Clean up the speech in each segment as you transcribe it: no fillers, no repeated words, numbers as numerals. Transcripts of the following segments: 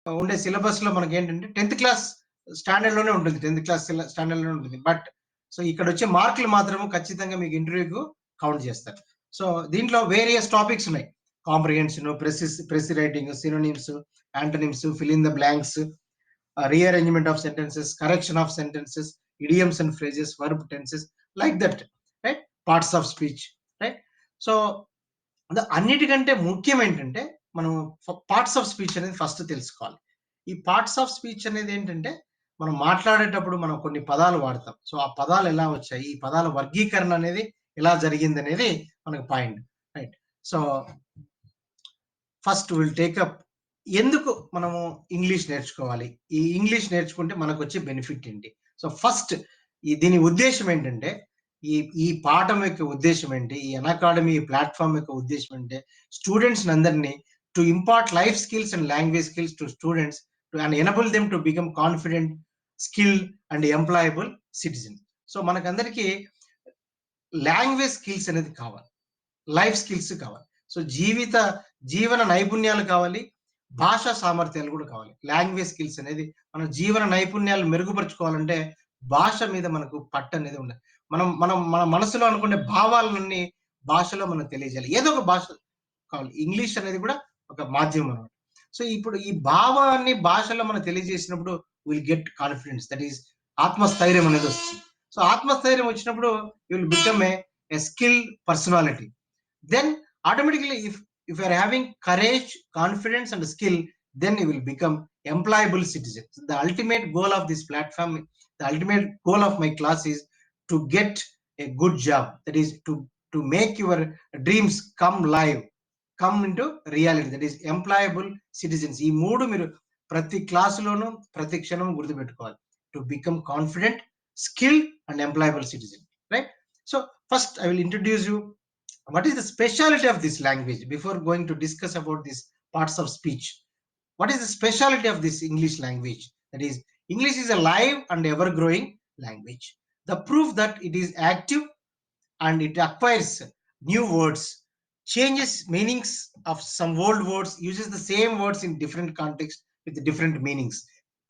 ఉండే సిలబస్‌లో మనకేంటంటే 10థ్ క్లాస్ స్టాండర్డ్‌లోనే ఉంటుంది. 10థ్ క్లాస్ స్టాండర్డ్‌లోనే ఉంటుంది. బట్ సో ఇక్కడొచ్చే మార్కులు మాత్రము ఖచ్చితంగా మీకు ఇంటర్వ్యూ‌కు కౌంట్ చేస్తారు. సో దీంట్లో వేరియస్ టాపిక్స్ ఉన్నాయి. Comprehension, precis writing, synonyms, antonyms, fill in the blanks, rearrangement of sentences, correction of sentences, idioms and phrases, verb tenses like that, right? Parts of speech, right? So అన్నిటికంటే ముఖ్యం ఏంటంటే మనం parts of speech అనేది first తెలుసుకోవాలి. ఈ parts of speech అనేది ఏంటంటే మనం మాట్లాడేటప్పుడు మనం కొన్ని పదాలు వాడతాం. సో ఆ పదాలు ఎలా వచ్చాయి? ఈ పదాల వర్గీకరణ అనేది ఎలా జరిగిందనేది మనకు point, right? So first will take up ఎందుకు మనము ఇంగ్లీష్ నేర్చుకోవాలి? ఈ ఇంగ్లీష్ నేర్చుకుంటే మనకొచ్చే బెనిఫిట్ ఏంటి? సో ఫస్ట్ దీని ఉద్దేశ్యం ఏంటంటే ఈ ఈ పాఠం యొక్క ఉద్దేశ్యం ఏంటి? ఈ అన్‌అకాడమీ ప్లాట్‌ఫార్మ్ యొక్క ఉద్దేశ్యం ఏంటి? స్టూడెంట్స్‌నందరిని to impart life skills and language skills to students and enable them to become confident, skilled and employable citizen. So మనకందరికీ లాంగ్వేజ్ స్కిల్స్ అనేది కావాలి. లైఫ్ స్కిల్స్ కావాలి. సో జీవన నైపుణ్యాలు కావాలి. భాషా సామర్థ్యాలు కూడా కావాలి. లాంగ్వేజ్ స్కిల్స్ అనేది మన జీవన నైపుణ్యాలు మెరుగుపరుచుకోవాలంటే భాష మీద మనకు పట్టనేది ఉండాలి. మన మనసులో అనుకునే భావాలన్నీ భాషలో మనం తెలియజేయాలి. ఏదో ఒక భాష కావాలి. ఇంగ్లీష్ అనేది కూడా ఒక మాధ్యమం అన్నమాట. సో ఇప్పుడు ఈ భావాన్ని భాషలో మనం తెలియజేసినప్పుడు will get confidence. That is ఆత్మస్థైర్యం అనేది వస్తుంది. సో ఆత్మస్థైర్యం వచ్చినప్పుడు you will become a skilled personality. Then automatically if you are having courage, confidence and skill, then you will become employable citizen. So the ultimate goal of this platform, the ultimate goal of my class is to get a good job, that is to make your dreams come live, come into reality, that is employable citizens. ఈ మూడు మీరు ప్రతి క్లాసులోనూ ప్రతి క్షణం గుర్తుపెట్టుకోవాలి. To become confident, skill and employable citizen, right? So first I will introduce you what is the specialty of this language before going to discuss about these parts of speech. What is the specialty of this English language? That is, English is a live and ever growing language. The proof that it is active and it acquires new words, changes meanings of some old words, uses the same words in different contexts with different meanings,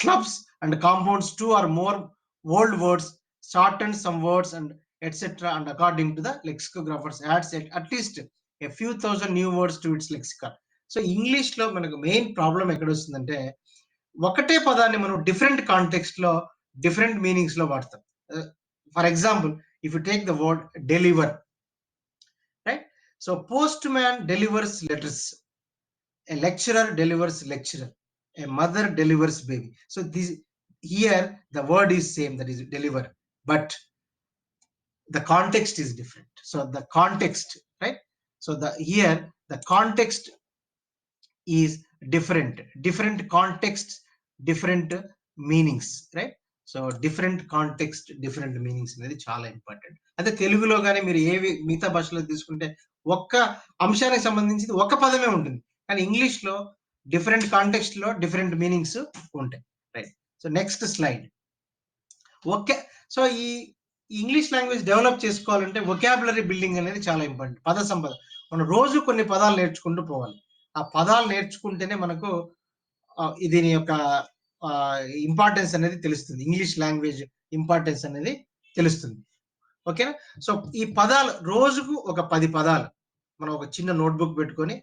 clubs and compounds two or more old words, shortens some words and etc. And according to the lexicographers adds at least a few thousand new words to its lexicon. So English లో మనకు main problem ఎక్కడ వస్తుందంటే ఒకటే పదాన్ని మనం different context లో different meanings లో వాడతాం. For example, if you take the word deliver, right? So post man delivers letters, a lecturer delivers lecturer, a mother delivers baby. So this here the word is same, that is deliver, but the context is different. So the context, right? So the here the context is different contexts, different meanings, right? So different context different meanings అనేది చాలా important. అదే తెలుగులో కానీ మీరు ఏవి మిగతా భాషలో తీసుకుంటే ఒక్క అంశానికి సంబంధించి ఒక పదమే ఉంటుంది, కానీ ఇంగ్లీష్ లో డిఫరెంట్ కాంటెక్స్ట్ లో డిఫరెంట్ మీనింగ్స్ ఉంటాయి, right? So next slide. Okay, so ఈ ఇంగ్లీష్ లాంగ్వేజ్ డెవలప్ చేసుకోవాలంటే వొకాబులరీ బిల్డింగ్ అనేది చాలా ఇంపార్టెంట్. పద సంపద, మనం రోజు కొన్ని పదాలు నేర్చుకుంటూ పోవాలి. ఆ పదాలు నేర్చుకుంటేనే మనకు దీని యొక్క ఇంపార్టెన్స్ అనేది తెలుస్తుంది. ఇంగ్లీష్ లాంగ్వేజ్ ఇంపార్టెన్స్ అనేది తెలుస్తుంది. ఓకేనా? సో ఈ పదాలు రోజుకు ఒక 10 పదాలు మనం ఒక చిన్న నోట్బుక్ పెట్టుకొని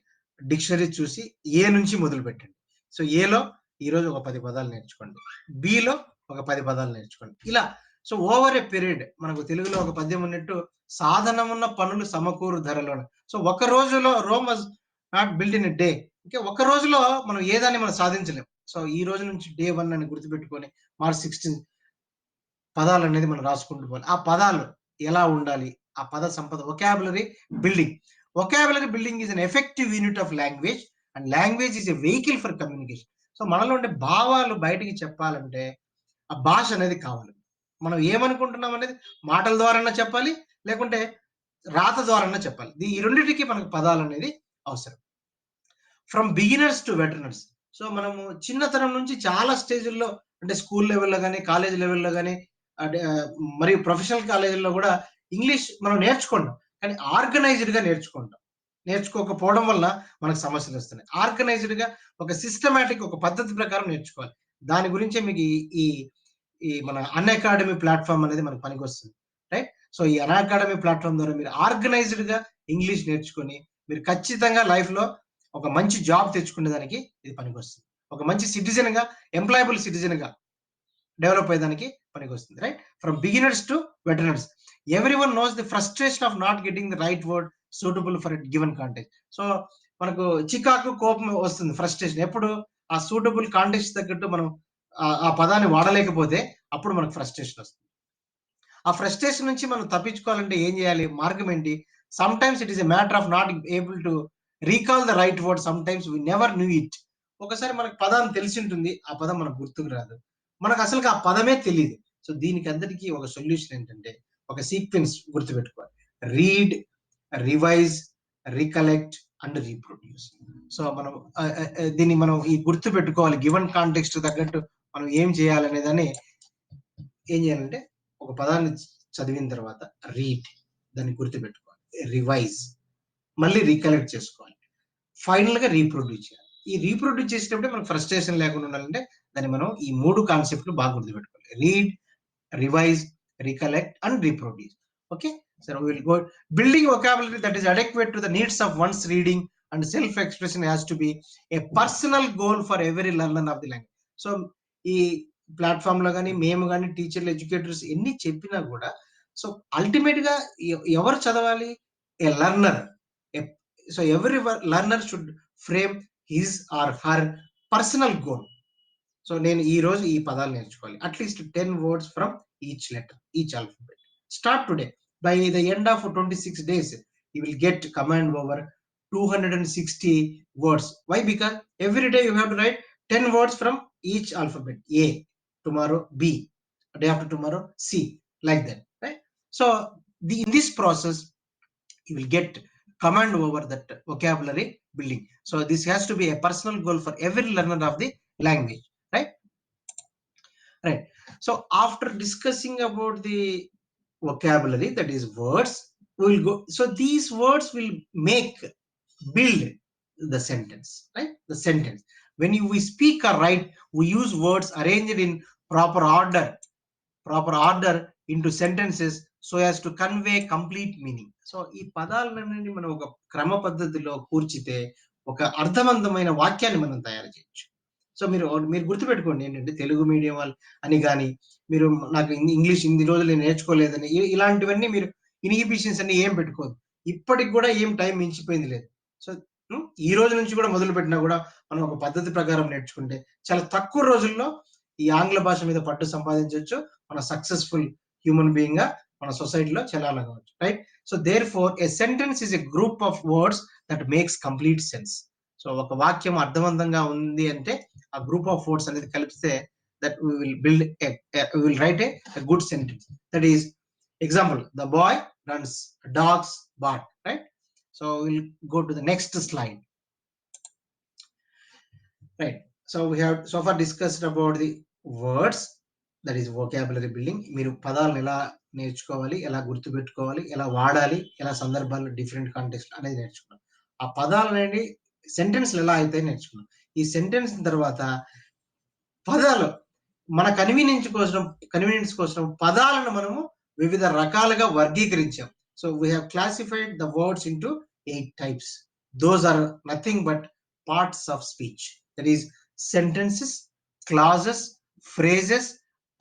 డిక్షనరీ చూసి ఏ నుంచి మొదలు పెట్టండి. సో ఏలో ఈరోజు ఒక 10 పదాలు నేర్చుకోండి, బిలో ఒక 10 పదాలు నేర్చుకోండి. ఇలా సో ఓవర్ ఏ పీరియడ్, మనకు తెలుగులో ఒక పద్యం ఉన్నట్టు సాధనమున్న పనులు సమకూరు ధరలోన. సో ఒక రోజులో Rome was not build in a day. Okay, ఒక రోజులో మనం ఏదాన్ని మనం సాధించలేం. సో ఈ రోజు నుంచి డే 1 అని గుర్తుపెట్టుకొని మార్చ్ 16 పదాలు అనేది మనం రాసుకుంటూ పోవాలి. ఆ పదాలు ఎలా ఉండాలి, ఆ పద సంపద, vocabulary building. Vocabulary building is an effective unit of language and language is a vehicle for communication. So మనలో ఉండే భావాలు బయటికి చెప్పాలంటే ఆ భాష అనేది కావాలి. మనం ఏమనుకుంటున్నాం అనేది మాటల ద్వారా చెప్పాలి, లేకుంటే రాత ద్వారా చెప్పాలి. ఈ రెండింటికి మనకు పదాలు అనేది అవసరం. From beginners to veterans. So మనము చిన్నతనం నుంచి చాలా స్టేజ్ల్లో, అంటే స్కూల్ లెవెల్లో కానీ, కాలేజ్ లెవెల్లో కానీ, మరియు ప్రొఫెషనల్ కాలేజీల్లో కూడా ఇంగ్లీష్ మనం నేర్చుకుంటాం, కానీ ఆర్గనైజ్డ్ గా నేర్చుకుంటాం. నేర్చుకోకపోవడం వల్ల మనకు సమస్యలు వస్తున్నాయి. ఆర్గనైజ్డ్‌గా ఒక సిస్టమాటిక్ ఒక పద్ధతి ప్రకారం నేర్చుకోవాలి. దాని గురించే మీకు ఈ ఈ ఈ మన అన్‌అకాడమీ ప్లాట్‌ఫార్మ్ అనేది మనకు పనికొస్తుంది. రైట్? సో, ఈ అన్‌అకాడమీ ప్లాట్‌ఫార్మ్ ద్వారా మీరు ఆర్గనైజ్డ్‌గా ఇంగ్లీష్ నేర్చుకొని, మీరు ఖచ్చితంగా లైఫ్‌లో ఒక మంచి జాబ్ తెచ్చుకునేదానికి ఇది పనికొస్తుంది. ఒక మంచి సిటిజన్‌గా, ఎంప్లాయబుల్ సిటిజన్‌గా డెవలప్ అయ్యేదానికి పనికొస్తుంది. Right? From beginners to veterans. Everyone knows the frustration of not getting the right word suitable for a given context. So, మనకు చికాకు, కోపం వస్తుంది. ఫ్రస్ట్రేషన్. ఎప్పుడు ఆ సూటబుల్ కాంటెక్స్ట్ తగ్గట్టు మనం ఆ పదాన్ని వాడలేకపోతే అప్పుడు మనకు ఫ్రస్ట్రేషన్ వస్తుంది. ఆ ఫ్రస్ట్రేషన్ నుంచి మనం తప్పించుకోవాలంటే ఏం చేయాలి? మార్గం ఏంటి? Sometimes it is a matter of not able to recall the right word. Sometimes we never knew it. ఒకసారి మనకు పదం తెలిసుంటుంది. ఆ పదం మనకు గుర్తుకు రాదు. మనకు అసలుకి ఆ పదమే తెలీదు. సో, దీనికి అందరికి ఒక సొల్యూషన్ ఏంటంటే ఒక సీక్వెన్స్ గుర్తుపెట్టుకోవాలి. Read, revise, recollect and reproduce. So, మనం దీన్ని మనం ఈ గుర్తుపెట్టుకోవాలి. గివెన్ కాంటెక్స్ట్ తగ్గట్టు మనం ఏం చేయాలనే దాన్ని ఏం చేయాలంటే ఒక పదాన్ని చదివిన తర్వాత రీడ్, దాన్ని గుర్తుపెట్టుకోవాలి. రివైజ్, మళ్ళీ రికలెక్ట్ చేసుకోవాలి. ఫైనల్ గా రీప్రొడ్యూస్ చేయాలి. ఈ రీప్రొడ్యూస్ చేసేటప్పుడే మనకు ఫ్రస్ట్రేషన్ లేకుండా ఉండాలంటే దాన్ని మనం ఈ 3 కాన్సెప్ట్‌లు బాగా గుర్తుపెట్టుకోవాలి. Read, revise, recollect and reproduce. Okay, so we will go. Building vocabulary that is adequate to the needs of one's reading and self expression has to be a personal goal for every learner of the language. So ఈ platform లో కానీ మేము కానీ టీచర్లు educators ఎన్ని చెప్పినా కూడా so ultimate గా ఎవరు చదవాలి? ఏ లర్నర్. సో ఎవరి learner should frame his or her personal goal. So నేను ఈ రోజు ఈ పదాలు నేర్చుకోవాలి. At least 10 words from each letter, each alphabet. Start today. By the end of 26 days, you will get command over 260 words. Why? Because every day you have to write 10 words from each alphabet. A, tomorrow B, day after tomorrow C, like that. Right? So in this process, you will get command over that vocabulary building. So this has to be a personal goal for every learner of the language. Right? Right. So after discussing about the vocabulary, that is words, we will go. So these words will make, build the sentence, right? The sentence. When we speak or write, we use words arranged in proper order, into sentences so as to convey complete meaning. So ఈ పదాలన్నీ మనం ఒక క్రమ పద్ధతిలో కూర్చితే ఒక అర్థవంతమైన వాక్యాన్ని మనం తయారు చేయొచ్చు. సో మీరు మీరు గుర్తుపెట్టుకోండి ఏంటంటే తెలుగు మీడియం వాళ్ళు అని కానీ మీరు నాకు ఇంగ్లీష్ ఇన్ని రోజులు నేను నేర్చుకోలేదని ఇలాంటివన్నీ మీరు ఇన్హిబిషన్స్ అన్ని ఏం పెట్టుకోదు. ఇప్పటికి కూడా ఏం టైం మించిపోయింది లేదు. సో ఈ రోజు నుంచి కూడా మొదలు పెట్టినా కూడా మనం ఒక పద్ధతి ప్రకారం నేర్చుకుంటే చాలా తక్కువ రోజుల్లో ఈ ఆంగ్ల భాష మీద పట్టు సంపాదించవచ్చు. మన సక్సెస్ఫుల్ హ్యూమన్ బీయింగ్ గా మన సొసైటీలో చలాలగవచ్చు. Right? So therefore a sentence is a group of words that makes complete sense. So ఒక వాక్యం అర్థవంతంగా ఉంది అంటే ఆ గ్రూప్ ఆఫ్ వర్డ్స్ అనేది కలిపితే that we will build we will write a good sentence. That is example, the boy runs, dogs bark. Right? So we'll go to the next slide. Right? So we have so far discussed about the words, that is vocabulary building. మీరు పదాలను ఎలా నేర్చుకోవాలి, ఎలా గుర్తుపెట్టుకోవాలి, ఎలా వాడాలి, ఎలా సందర్భాల్లో డిఫరెంట్ కాంటెక్స్ట్ అనేది నేర్చుకున్నాం. ఆ పదాలు అనేది సెంటెన్స్లు ఎలా అయితే నేర్చుకున్నాం. ఈ సెంటెన్స్ తర్వాత పదాలు మన కన్వీనియన్స్ కోసం పదాలను మనము వివిధ రకాలుగా వర్గీకరించాం. So we have classified the words into 8 types. Those are nothing but parts of speech. That is, sentences, clauses, phrases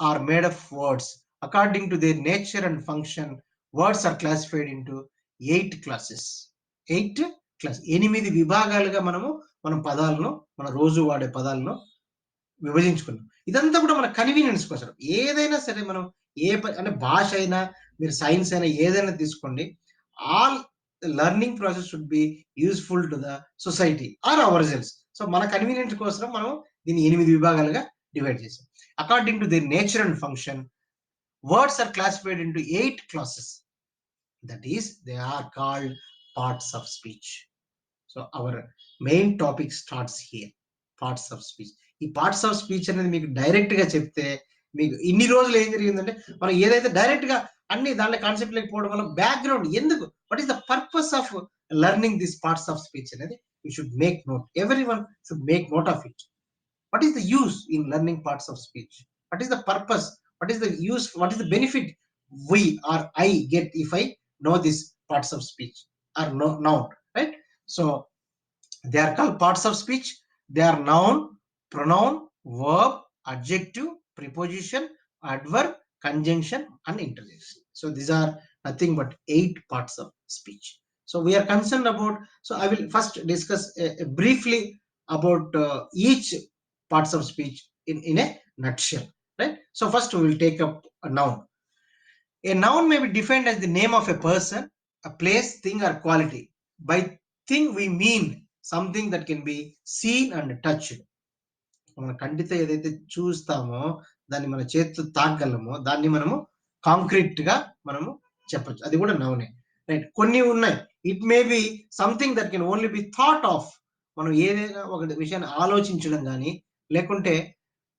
are made of words. According to their nature and function, words are classified into 8 classes. 8 class 8 విభాగాలుగా మనం పదాలను మన రోజు వాడే పదాలను విభజించుకున్నాం. ఇదంతా కూడా మన కన్వీనియన్స్ కోసం. ఏదైనా సరే మనం అంటే భాష అయినా, మీరు సైన్స్ అయినా ఏదైనా తీసుకోండి. All learning process should be useful to the society or ourselves. So మన కన్వీనియన్స్ కోసం మనం దీన్ని 8 విభాగాలుగా డివైడ్ చేసాం. According to their nature and function, words are classified into 8 classes. That is they are called parts of speech. So our main topic starts here. Parts of speech. ఈ parts of speech అనేది మీకు direct గా చెప్తే మీకు ఇన్ని రోజులు ఏం జరిగిందంటే మనం ఏదైతే డైరెక్ట్ గా అన్ని దాంట్లో కాన్సెప్ట్ లేకపోవడం వల్ల బ్యాక్గ్రౌండ్ ఎందుకు, what is the purpose of learning this parts of speech అనేది you should make note, every one should make note of it. What is the use in learning parts of speech? What is the purpose? What is the use? What is the benefit we or I get if I know these parts of speech or noun, right? So they are called parts of speech. They are noun, pronoun, verb, adjective, preposition, adverb, conjunction, and interjection. So these are nothing but 8 parts of speech. So we are concerned about, so I will first discuss briefly about each parts of speech in a nutshell, right? So first we will take up a noun. A noun may be defined as the name of a person, a place, thing, or quality. By thing we mean something that can be seen and touched. మన కంటితో ఏదైతే చూస్తామో దాన్ని మన చేతితో తాకగలమో దాన్ని మనము concrete గా మనము చెప్పచ్చు, అది కూడా నౌనే, రైట్? కొన్ని ఉన్నాయి, it may be something that can only be thought of, మనం ఏదైనా ఒక విషయాన్ని ఆలోచించడం కానీ, లేకుంటే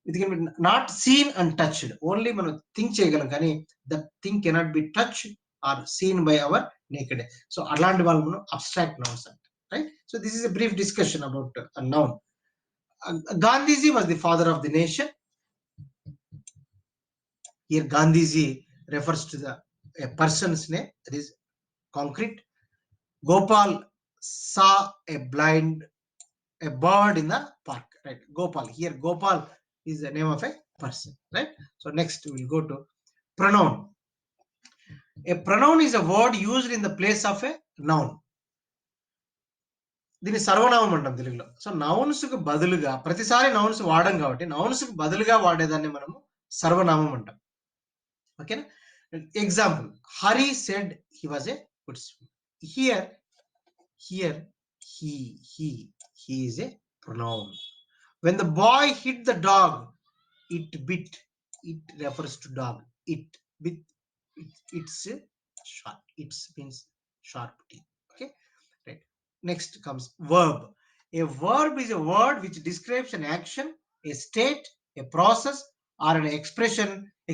ఇది can be not seen and touched, only మనం థింక్ చేయగలం కానీ that thing cannot be touch or seen by our naked. So అలాంటి వాళ్ళు మనం అబ్స్ట్రాక్ట్ నౌన్స్ అంట, right? So this is a brief discussion about noun. Gandhiji was the father of the nation. Here Gandhiji refers to a person's name, that is concrete. Gopal saw a bird in the park, right? Gopal, here Gopal is the name of a person, right? So next we will go to pronoun. A pronoun is a word used in the place of a noun. దీన్ని సర్వనామం అంటాం తెలుగులో. So nouns కు బదులుగా, ప్రతిసారి nouns వాడడం కాబట్టి nouns కు బదులుగా వాడేదాన్ని మనము సర్వనామం అంటాం. ఓకేనా? Example, Hari said he was a good swimmer. Here he is a pronoun. When the boy hit the dog, it bit, it refers to dog. It bit, it's sharp, it means sharp teeth. Okay, right? Next comes verb. A verb is a word which describes an action, a state, a process, or an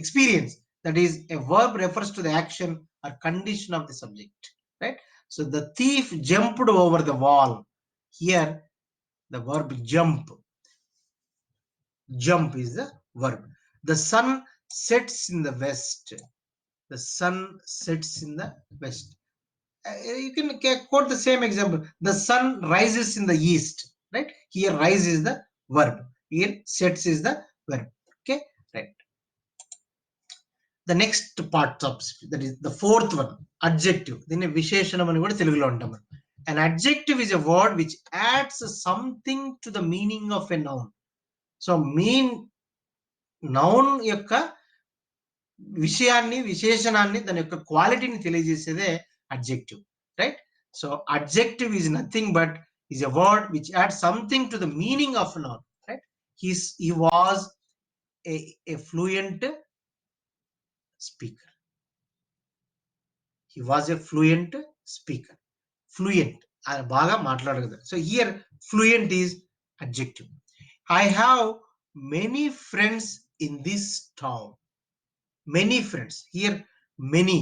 experience. That is, a verb refers to the action or condition of the subject, right? So the thief jumped over the wall. Here the verb jump is the verb. The sun sets in the west. The sun sets in the west. You can quote the same example. The sun rises in the east, right? Here rise is the verb, here sets is the verb. Okay, right? The next part of, that is the fourth one, adjective. దీన్ని విశేషణం అని కూడా తెలుగులో అంటాం. An adjective is a word which adds something to the meaning of a noun. So noun యొక్క విషయాన్ని, విశేషణాన్ని, దాని యొక్క క్వాలిటీని తెలియజేసేదే adjective, right? So adjective is nothing but is a word which adds something to the meaning of a noun, right? He was a fluent speaker. He was a fluent speaker. Fluent, బాగా మాట్లాడగలరు. So here fluent is adjective. I have many friends in this town. Many friends, here many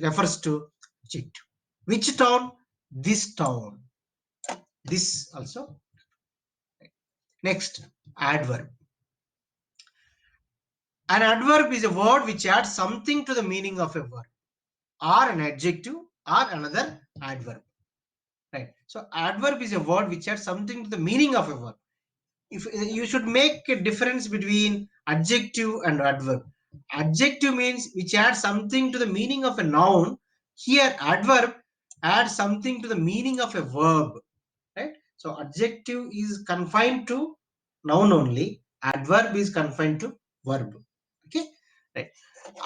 refers to adjective. Which town? This town. This also. Next, adverb. An adverb is a word which adds something to the meaning of a word, or an adjective, or another adverb, right? So adverb is a word which adds something to the meaning of a word. If you should make a difference between adjective and adverb. Adjective means which adds something to the meaning of a noun. Here adverb adds something to the meaning of a verb, right? So adjective is confined to noun only, adverb is confined to verb. Okay, right?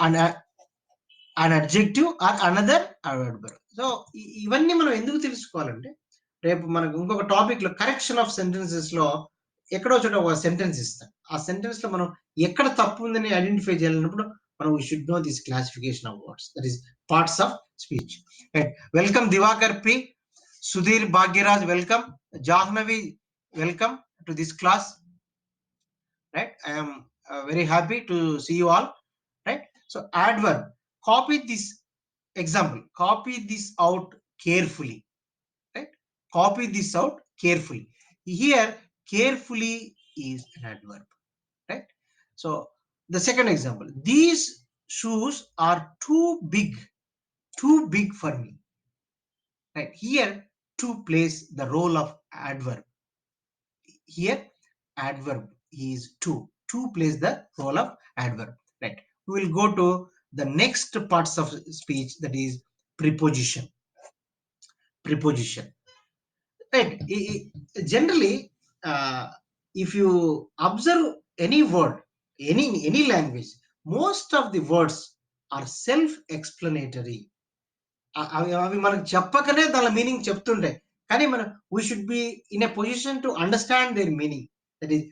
And an adjective or another adverb. So ఇవన్నీ మనం ఎందుకు తెలుసుకోవాలంటే రేపు మనకు ఇంకొక topic లో correction of sentences లో ఎక్కడో చోట ఒక సెంటెన్స్ ఇస్తాం, ఆ సెంటెన్స్ లో మనం ఎక్కడ తప్పు ఉందని ఐడెంటిఫై చేయాలన్నప్పుడు మనం we should know this classification of words, that is parts of speech, right? Welcome Divakar P, Sudheer Bhagyaraj welcome, Jahnavi welcome to this class, right? I am very happy to see you all, right? So adverb, copy this example, copy this out carefully, right? Copy this out carefully. Here carefully is an adverb, right? So the second example, these shoes are too big for me, right? Here to plays the role of adverb. Here adverb is to plays the role of adverb, right? We will go to the next parts of speech, that is preposition. Preposition, right? Generally, if you observe any word, any language, most of the words are self explanatory. అవి అవి మనకు చెప్పకనే దాని meaning చెప్తుండే, కానీ మనం we should be in a position to understand their meaning. That is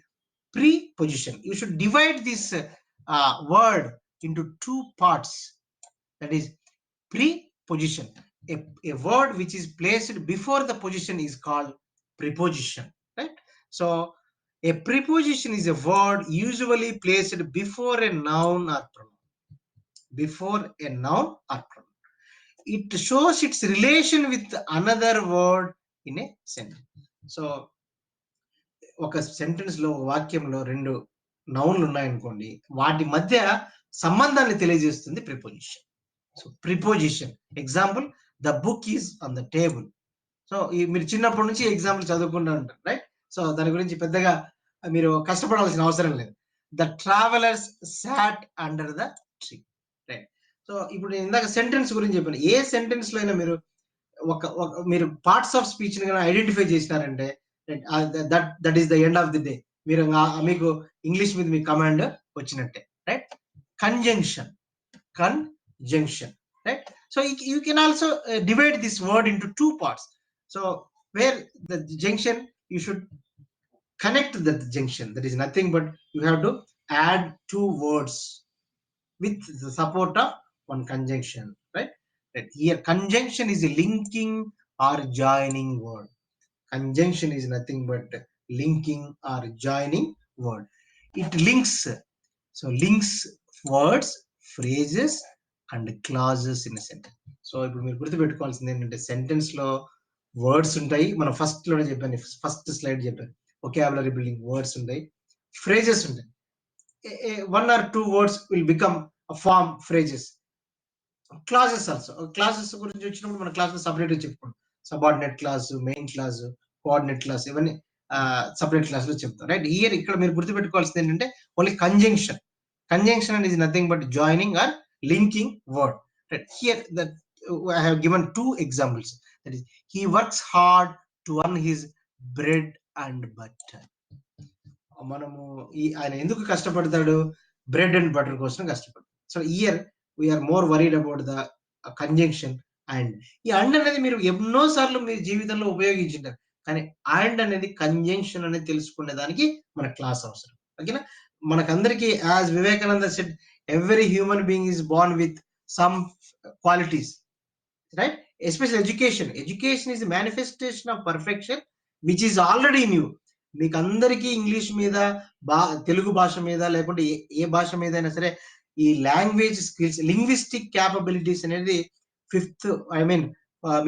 preposition. You should divide this word into two parts. That is preposition. A word which is placed before the position is called preposition, right? So a preposition is a word usually placed before a noun or pronoun. Before a noun or pronoun. It shows its relation with another word in a sentence. So ఒక sentence లో, వాక్యంలో రెండు నౌన్లు ఉన్నాయనుకోండి, వాటి మధ్య సంబంధాన్ని తెలియజేస్తుంది preposition. So preposition example, the book is on the table. So మీరు చిన్నప్పటి నుంచి ఎగ్జాంపుల్ చదువుకుంటూ ఉంటారు, రైట్? సో దాని గురించి పెద్దగా మీరు కష్టపడాల్సిన అవసరం లేదు. The travellers sat under the tree, right? So ఇప్పుడు నేను ఇందాక సెంటెన్స్ గురించి చెప్పాను. ఏ సెంటెన్స్ లో అయినా మీరు మీరు పార్ట్స్ ఆఫ్ స్పీచ్ ని ఐడెంటిఫై చేసినారంటే, that is the end of the day. మీరు మీకు ఇంగ్లీష్ మీద మీ కమాండ్ వచ్చినట్టే, right? Conjunction, conjunction, right? So you can also divide this word into two parts. So where the junction, you should connect the junction. That is nothing but you have to add two words with the support of one conjunction, right? Here conjunction is a linking or joining word. Conjunction is nothing but linking or joining word. It links, so links words, phrases and clauses in a sentence. So ఇప్పుడు మీరు గుర్తుపెట్టుకోవాల్సింది ఏంటంటే, sentence లో words ఉంటాయి. మనం first లోనే చెప్పాను, first slide చెప్పాను, ఒకాబులరీ బిల్డింగ్ వర్డ్స్ ఉంటాయి, ఫ్రేజెస్ ఉంటాయి. One or two words will become form phrases. Clauses also, clauses గురించి వచ్చినప్పుడు మన క్లాస్ లో సపరేట్ గా చెప్పుకుంటాం. Subordinate clause, main clause, coordinate clause, ఇవన్నీ సపరేట్ క్లాస్ లో చెప్తాం, రైట్? హియర్ ఇక్కడ మీరు గుర్తుపెట్టుకోవాల్సింది ఏంటంటే only conjunction. Conjunction is nothing but joining or linking word. Right? Here that I have given two examples. That is, he works hard to earn his bread and butter. మనము ఆయన ఎందుకు కష్టపడతాడు? Bread and butter కోసం కష్టపడతాడు. So here we're more worried about the conjunction. And ఈ and అనేది మీరు ఎన్నో సార్లు మీ జీవితంలో ఉపయోగించుంటారు, కానీ అండ్ అనేది కంజంక్షన్ అనేది తెలుసుకునే దానికి మన క్లాస్ అవసరం. ఓకేనా? మనకందరికి, as Vivekananda said, every human being is born with some qualities, right? Especial education. Education is manifestation of perfection which is already in you. మీకు అందరికీ ఇంగ్లీష్ మీద, తెలుగు భాష మీద, లేకుంటే ఏ భాష మీద అయినా సరే, ఈ లాంగ్వేజ్ స్కిల్స్, లింగ్విస్టిక్ క్యాపబిలిటీస్ అనేది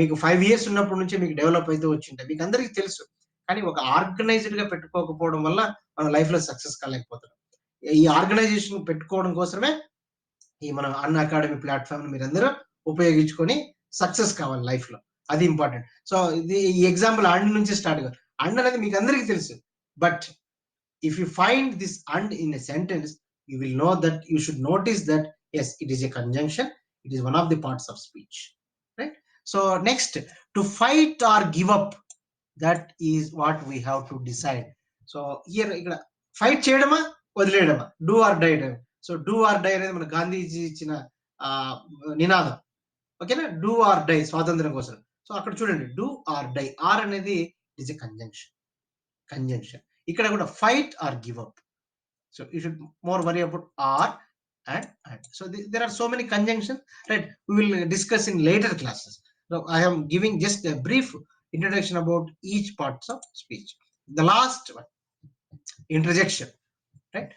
మీకు 5 years ఉన్నప్పటి నుంచి మీకు డెవలప్ అయితే వచ్చింటాయి, మీకు అందరికీ తెలుసు. కానీ ఒక ఆర్గనైజ్డ్ గా పెట్టుకోకపోవడం వల్ల మన లైఫ్ లో సక్సెస్ కాలేకపోతున్నాం. ఈ ఆర్గనైజేషన్ పెట్టుకోవడం కోసమే ఈ మన అన్ అకాడమీ ప్లాట్ఫామ్ ని మీరందరూ ఉపయోగించుకొని సక్సెస్ కావాలి లైఫ్ లో, అది ఇంపార్టెంట్. సో ఇది ఈ ఎగ్జాంపుల్ అండ్ నుంచి స్టార్ట్ కాదు. అండ్ అనేది మీకు అందరికీ తెలుసు, but if you find this and in a sentence, you will know that you should notice that yes, it is a conjunction, it is one of the parts of speech, right? So next, to fight or give up, that is what we have to decide. So here ikkada fight cheyadama వదిలేయడమా, do or die. So do or die అనేది మన గాంధీజీ ఇచ్చిన నినాదం, ఓకేనా? Do or die, స్వాతంత్రం కోసం. So అక్కడ చూడండి, డూ ఆర్ డై, ఆర్ అనేది ఇస్ ఎ కంజంక్షన్. ఇక్కడ కూడా fight or give up. So you should more worry about or and. So there are so many conjunctions, right? We will discuss in later classes. So I am giving just a brief introduction about each parts of speech. The last one, interjection, right?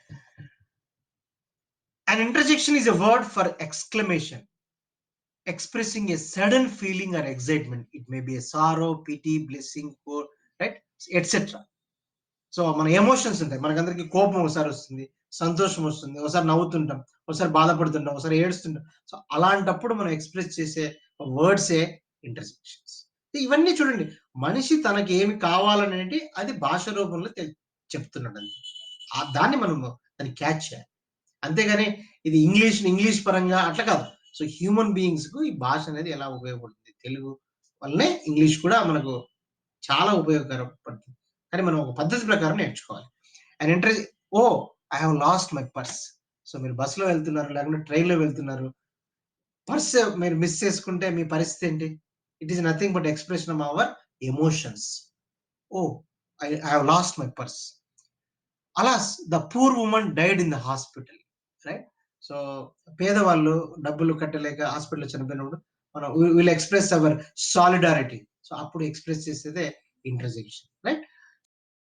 An interjection is a word for exclamation, expressing a sudden feeling or excitement. It may be a sorrow, pity, blessing, hope, right, etc. So మన emotions ఉంటాయి. మనకందరికి కోపం ఒకసారి వస్తుంది, సంతోషం వస్తుంది, ఒకసారి నవ్వుతుంటాం, ఒకసారి బాధపడుతుంటాం, ఒకసారి ఏడుస్తుంటాం. సో అలాంటప్పుడు మనం ఎక్స్ప్రెస్ చేసే వర్డ్సే ఇంటర్జెక్షన్స్. ఇవన్నీ చూడండి, మనిషి తనకి ఏమి కావాలనేది అది భాష రూపంలో చెప్తున్నాడు అంతే. దాన్ని మనం దాన్ని క్యాచ్ చేయాలి. అంతేగాని ఇది ఇంగ్లీష్ పరంగా అట్లా కాదు. సో హ్యూమన్ బీయింగ్స్ కు ఈ భాష అనేది ఎలా ఉపయోగపడుతుంది, తెలుగు వల్లనే ఇంగ్లీష్ కూడా మనకు చాలా ఉపయోగకరపడుతుంది. కానీ మనం ఒక పద్ధతి ప్రకారం నేర్చుకోవాలి. And interest, oh I have lost my purse. So మీరు బస్సులో వెళ్తున్నారు, లేకుంటే ట్రైన్లో వెళ్తున్నారు, పర్స్ మీరు మిస్ చేసుకుంటే మీ పరిస్థితి ఏంటి? It is nothing but expression of our emotions. Oh I have lost my purse. Alas the poor woman died in the hospital, right? సో పేదవాళ్ళు డబ్బులు కట్టలేక హాస్పిటల్లో చనిపోయినప్పుడు మనం will express our solidarity. So అప్పుడు ఎక్స్ప్రెస్ చేసేదే ఇంటర్జెక్షన్, రైట్?